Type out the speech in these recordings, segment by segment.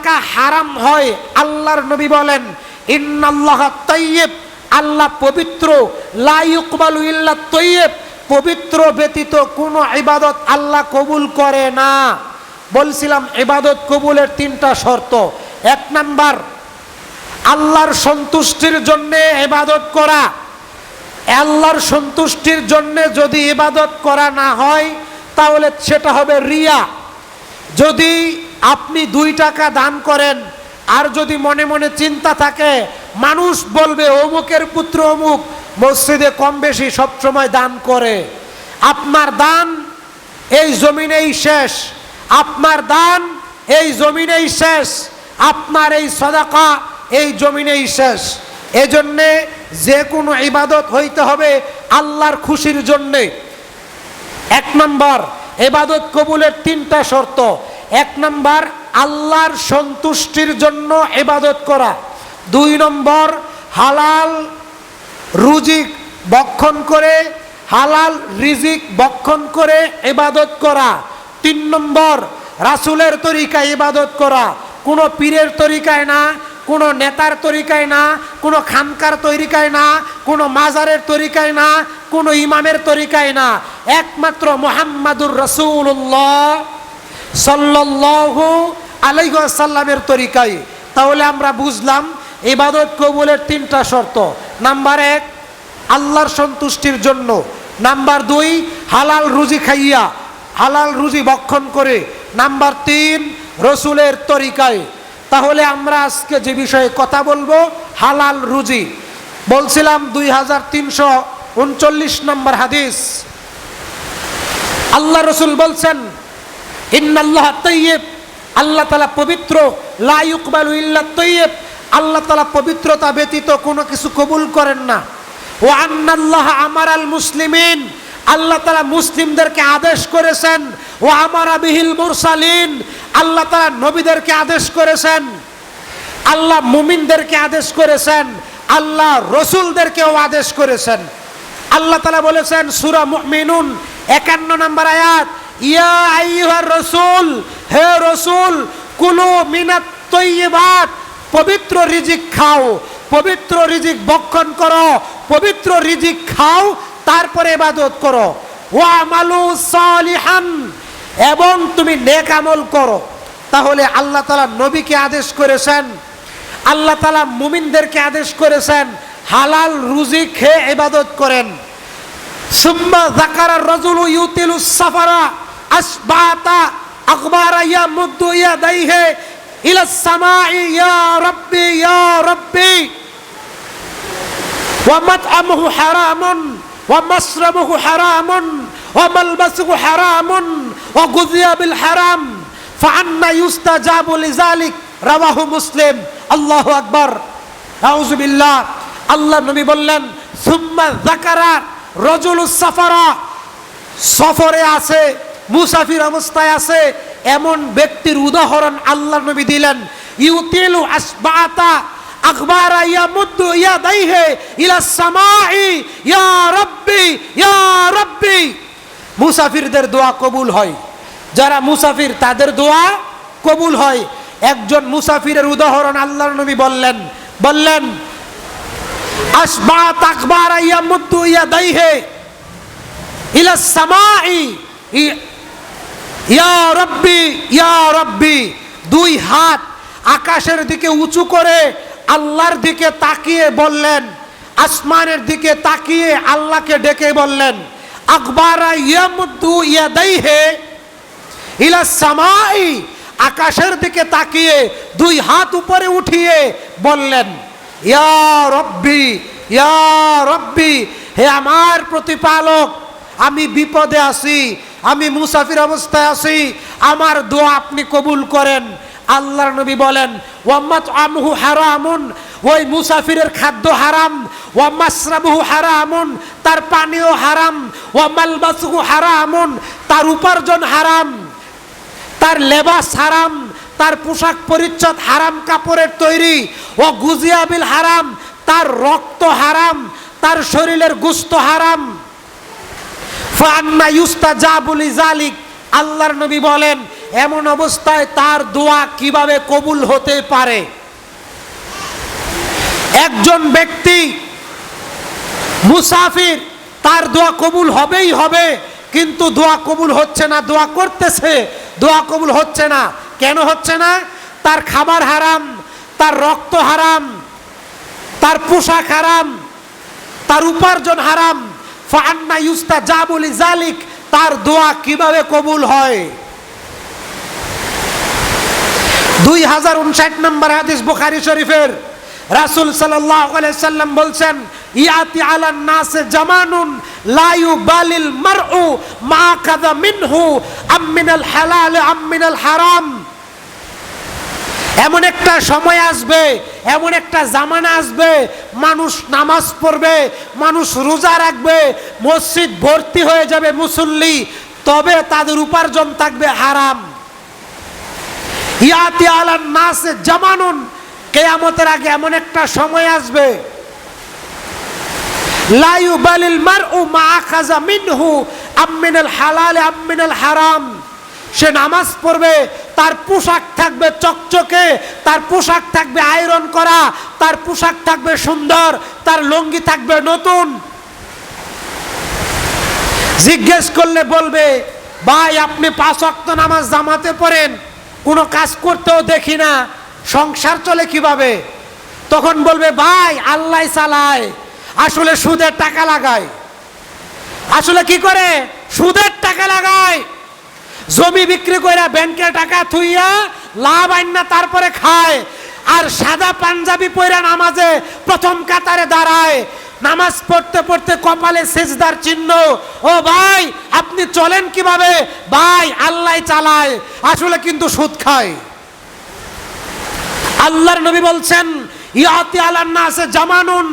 থাকা হারাম হয়। আল্লাহর নবী বলেন ইন্নাল্লাহা তাইয়্যিব, আল্লাহ পবিত্র, লা ইউকবালু ইল্লা তাইয়্যিব, পবিত্র ব্যতীত কোনো ইবাদত আল্লাহ কবুল করে না। বলছিলাম ইবাদত কবুলের তিনটা শর্ত। এক নাম্বার, আল্লাহর সন্তুষ্টির জন্য ইবাদত করা। আল্লাহর সন্তুষ্টির জন্য যদি ইবাদত করা না হয় তাহলে সেটা হবে রিয়া। যদি আপনি 2 টাকা দান করেন আর যদি মনে মনে চিন্তা থাকে মানুষ বলবে অমুকের পুত্র অমুক মসজিদে কম বেশি সবসময় দান করে, আপনার দান এই জমিনেই শেষ, আপনার দান এই জমিনেই শেষ, আপনার এই সদাকা এই জমিনেই শেষ। এজন্যে যে কোনো ইবাদত হইতে হবে আল্লাহর খুশির জন্যে। 1 নম্বর, ইবাদত কবুলের 3টা শর্ত। 1 নম্বর, আল্লাহর সন্তুষ্টির জন্য ইবাদত করা। 2 নম্বর, হালাল রুজিক ভক্ষণ করে, হালাল রিজিক ভক্ষণ করে ইবাদত করা। 3 নম্বর, রাসূলের তরিকায় ইবাদত করা, কোনো পীরের তরিকায় না, কোনো নেতার তরিকায় না, কোনো খানকার তরিকায় না, কোনো মাজারের তরিকায় না, কোনো ইমামের তরিকায় না, একমাত্র মুহাম্মাদুর রাসূলুল্লাহ সাল্লাল্লাহু আলাইহি ওয়াসাল্লামের তরিকায়। তাহলে আমরা বুঝলাম ইবাদত কবুলের 3টা শর্ত। নাম্বার 1, আল্লাহর সন্তুষ্টির জন্য। নাম্বার 2, হালাল রুজি খাইয়া, হালাল রুজি ভক্ষণ করে। নাম্বার 3, রসুলের তরিকায়। তাহলে আমরা আজকে যে বিষয়ে কথা বলবো হালাল রুজি। বলছিলাম 2339 নম্বর হাদিস, আল্লাহ রসুল বলছেন ইন্নাল্লাহা তাইয়্যিব, আল্লাহ তাআলা পবিত্র, লা ইউকবালু ইল্লা তাইয়্যিব, আল্লাহ তাআলা পবিত্রতা ব্যতীত কোনো কিছু কবুল করেন না। ওয়া আন্নাল্লাহা আমারাল মুসলিমিন, আল্লাহ তাআলা মুসলিমদেরকে আদেশ করেছেন। ও আমারা বিহিল মুরসালিন, আল্লাহ তাআলা নবীদেরকে আদেশ করেছেন, আল্লাহ মুমিনদেরকে আদেশ করেছেন, আল্লাহ রসুলদেরকেও আদেশ করেছেন। আল্লাহ তাআলা বলেছেন সূরা মুমিনুন 51 নম্বর আয়াত, ইয়া আইয়ুহার রাসূল, হে রাসূল, কুলু মিনাত তাইয়্যিবাত, পবিত্র রিজিক খাও, পবিত্র রিজিক ভক্ষণ করো, পবিত্র রিজিক খাও, তারপরে ইবাদত করো। ওয়া আমালু সালিহান, এবং তুমি নেক আমল করো। তাহলে আল্লাহ তাআলা নবীকে আদেশ করেছেন, আল্লাহ তাআলা মুমিনদেরকে আদেশ করেছেন হালাল রুজি খেয়ে ইবাদত করেন। সুম্মা যাকারা রাজুলু ইউতিলুস সাফারা আসবাতা আকবারা ইয়ামুদ্দু ইয়াদাইহি ইলাস সামাই ইয়া রাব্বি ইয়া রাব্বি, ওয়া মাতআমুহু হারামুন ওয়া মাশরাবুহু হারামুন ওয়া মালবাসুহু হারামুন ওয়া গুযিয়া বিল হারাম ফাআন্না ইউস্তাজাবু লিযালিক, রাওয়াহু মুসলিম। আল্লাহু আকবার, আউযু বিল্লাহ। আল্লাহ নবী বললেন সুম্মা যাকারা রাজুলুস সাফারা, সফরে আছে, মুসাফির অবস্থায় আছে এমন ব্যক্তির উদাহরণ আল্লাহ নবী দিলেন। ইউতিলু আসবাতা আকবারা ইয়ামুদ্দু ইয়াদাইহি ইলাস সামাই ইয়া রাব্বি ইয়া রাব্বি, মুসাফিরদের দোয়া কবুল হয়, যারা মুসাফির তাদের দোয়া কবুল হয়। একজন মুসাফিরের উদাহরণ আল্লাহর নবী বললেন আসবাত আকবারা ইয়ামুদ্দু ইয়াদাইহি ইলাস সামাই ইয়া রাব্বি ইয়া রাব্বি, 2 হাত আকাশের দিকে উঁচু করে আল্লাহর দিকে তাকিয়ে বললেন, আসমানের দিকে তাকিয়ে আল্লাহকে ডেকে বললেন আকবারা ইয়ামুদ্দু ইয়াদাইহি ইলাস সামাই, আকাশের দিকে তাকিয়ে 2 হাত উপরে উঠিয়ে বললেন ইয়া রাব্বি ইয়া রাব্বি, হে আমার প্রতিপালক, আমি বিপদে আছি, আমি মুসাফির অবস্থায় আছি, আমার দোয়া আপনি কবুল করেন। আল্লাহর নবী বলেন ওয়া মাতআমুহু হারামুন, ওই মুসাফিরের খাদ্য হারাম, ওয়া মাশরাবুহু হারামুন, তার পানীয় হারাম, ওয়া মালবাসুহু হারামুন, তার উপার্জন হারাম, তার লেবাস হারাম, তার পোশাক পরিচ্ছদ হারাম কাপড়ের তৈরি, ও গুজিয়া বিল হারাম, তার রক্ত হারাম, তার শরীরের গোশত হারাম। ফাআন্না ইউস্তাজাবু লিযালিক, আল্লাহর নবী বলেন এমন অবস্থায় তার দোয়া কিভাবে কবুল হতে পারে? একজন ব্যক্তি মুসাফির, তার দোয়া কবুল হবেই হবে, কিন্তু দোয়া কবুল হচ্ছে না, দোয়া করতেছে, দোয়া কবুল হচ্ছে না। কেন হচ্ছে না? তার খাবার হারাম, তার রক্ত হারাম, তার পোশাক হারাম, তার উপার্জন হারাম। ফাআন্না ইউস্তাজাবু লিযালিক, তার দোয়া কিভাবে কবুল হয়? 2059 নম্বর হাদিস বুখারী শরীফের। রাসূল সাল্লাল্লাহু আলাইহি সাল্লাম বলছেন, ইয়াতি আলান নাসে জামানুন লা ইউবালিল মারউ মা কাযা মিনহু আম মিনাল হালাল আম মিনাল হারাম। এমন একটা সময় আসবে, এমন একটা জামানা আসবে, মানুষ নামাজ পড়বে, মানুষ রোজা রাখবে, মসজিদ ভর্তি হয়ে যাবে মুসল্লি, তবে তাদের উপার্জন থাকবে হারাম। ইয়াতি আলান নাসে জামানুন, কিয়ামতের আগে এমন একটা সময় আসবে, লা ইউবালিল মারউ মা আখাযা মিনহু আম মিনাল হালাল আম মিনাল হারাম। সে নামাজ পড়বে, তার পোশাক থাকবে চকচকে, তার পোশাক থাকবে আয়রন করা, তার পোশাক থাকবে সুন্দর, তার লুঙ্গি থাকবে নতুন। জিজ্ঞেস করলে বলবে, ভাই আপনি 5 ওয়াক্ত নামাজ জামাতে পড়েন, কোনো কাজ করতেও দেখি না, সংসার চলে কিভাবে? তখন বলবে, ভাই আল্লাহ চালায়, আসলে সুদের টাকা লাগায়। আসলে কি করে? সুদের টাকা লাগায়। জমি বিক্রি করে ব্যাংকে টাকা থুইয়া লাভ আইনা তারপরে খায়, আর সাদা পাঞ্জাবি পরে নামাজে প্রথম কাতারে দাঁড়ায়, নামাজ পড়তে পড়তে কপালে সিজদার চিহ্ন। ও ভাই আপনি চলেন কিভাবে? ভাই আল্লাহ চালায়, আসলে কিন্তু সুদ খায়। আল্লাহর নবী বলছেন, ইয়াতি আলান নাসে জামানুন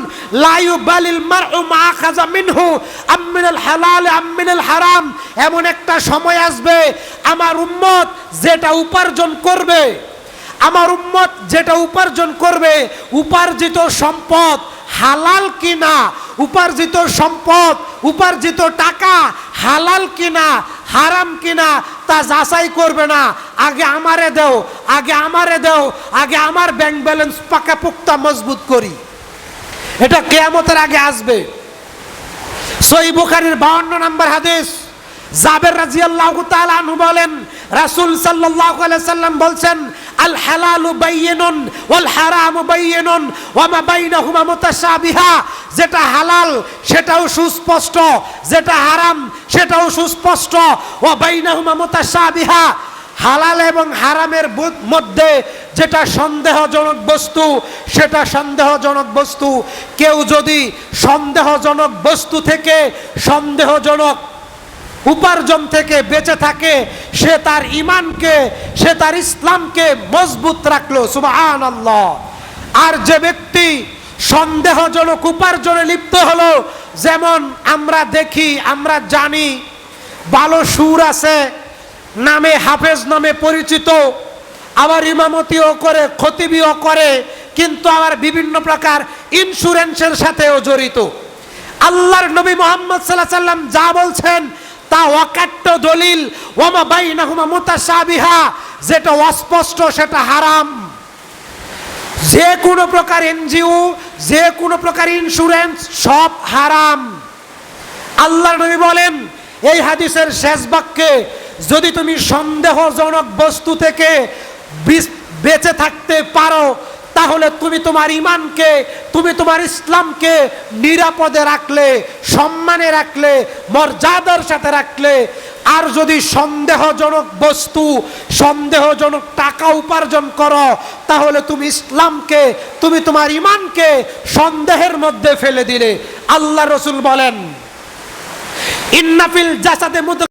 লা ইউবালিল মারউ মা আখাযা মিনহু আম মিনাল হালাল আম মিনাল হারাম। এমন একটা সময় আসবে, আমার উম্মত যেটা উপার্জন করবে, আমার উম্মত যেটা উপার্জন করবে, উপার্জিত সম্পদ হালাল কিনা, উপার্জিত সম্পদ, উপার্জিত টাকা হালাল কিনা হারাম কিনা তা যাচাই করবে না। আগে আমারে দেও, আগে আমারে দেও, আগে আমার ব্যাংক ব্যালেন্স পাকা পোক্তা মজবুত করি। এটা কিয়ামতের আগে আসবে। সহিহ বুখারীর 52 নম্বর হাদিস, জাবের রাদিয়াল্লাহু তাআলা আনহু বলেন, রাসূল সাল্লাল্লাহু আলাইহি সাল্লাম বলছেন, আল হালালু বাইয়িনুন ওয়াল হারামু বাইয়িনুন ওয়া মা বাইনাহুমা মুতাশাবিহা। যেটা হালাল সেটাও সুস্পষ্ট, যেটা হারাম সেটাও সুস্পষ্ট। ওয়া বাইনাহুমা মুতাশাবিহা, হালাল এবং হারামের মধ্যে যেটা সন্দেহজনক বস্তু সেটা সন্দেহজনক বস্তু। কেউ যদি সন্দেহজনক বস্তু থেকে, সন্দেহজনক উপার্জন থেকে বেঁচে থাকে, সে তার ঈমানকে, সে তার ইসলামকে মজবুত রাখলো। সুবহানাল্লাহ। আর যে ব্যক্তি সন্দেহজনক উপার্জনে লিপ্ত হলো, যেমন আমরা দেখি, আমরা জানি ভালো সুর আছে, নামে হাফেজ নামে পরিচিত, আবার ইমামতিও করে, খতিবিও করে, কিন্তু আবার বিভিন্ন প্রকার ইন্স্যুরেন্সের সাথেও জড়িত। আল্লাহর নবী মুহাম্মদ সাল্লাল্লাহু আলাইহি ওয়াসাল্লাম যা বলছেন তা অকাট্য দলিল। ওয়া মা বাইনাহুমা মুতাশাবিহা, যেটা অস্পষ্ট সেটা হারাম। যে কোনো প্রকার এনজিও, যে কোনো প্রকার ইন্স্যুরেন্স সব হারাম। আল্লাহর নবী বলেন এই হাদিসের শেষ বাক্যে, যদি তুমি সন্দেহজনক বস্তু থেকে বেঁচে থাকতে পারো, তাহলে তুমি তোমার ঈমানকে, তুমি তোমার ইসলামকে নিরাপদে রাখলে, সম্মানে রাখলে, মর্যাদার সাথে রাখলে। আর যদি সন্দেহজনক বস্তু, সন্দেহজনক টাকা উপার্জন করো, তাহলে তুমি ইসলামকে, তুমি তোমার ঈমানকে সন্দেহের মধ্যে ফেলে দিলে। আল্লাহ রাসূল বলেন, ইন্না ফিল জাসাদে